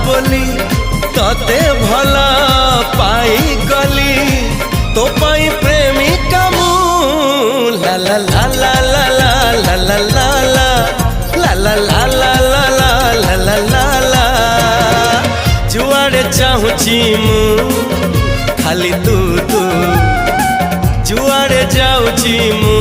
बोली तते भला पाई गली तो पाई प्रेमिका मु ला ला ला ला ला ला ला ला ला ला ला ला ला ला ला ला ला जुआड़े चाहूची मु खाली तू तू जुआड़े जाऊची मु।